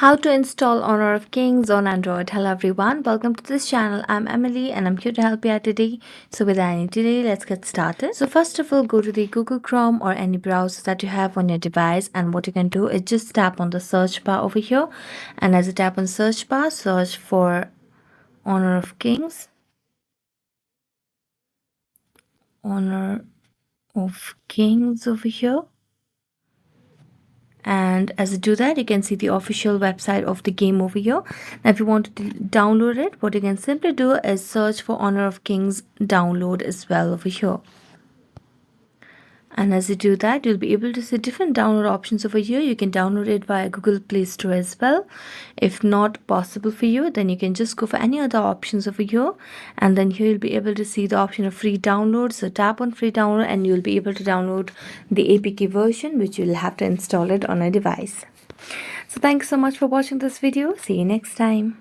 How to install Honor of Kings on Android. Hello everyone, welcome to this channel. I'm Emily and I'm here to help you out today. So without any delay, let's get started. So first of all, go to the Google Chrome or any browser that you have on your device, and what you can do is just tap on the search bar over here, and as you tap on search bar, search for Honor of Kings. Honor of Kings over here. And as you do that, you can see the official website of the game over here. Now if you want to download it, what you can simply do is search for Honor of Kings download as well over here. And as you do that, you'll be able to see different download options over here. You can download it via Google Play Store as well. If not possible for you, then you can just go for any other options over here. And then here you'll be able to see the option of free download. So tap on free download and you'll be able to download the APK version, which you'll have to install it on a device. So thanks so much for watching this video. See you next time.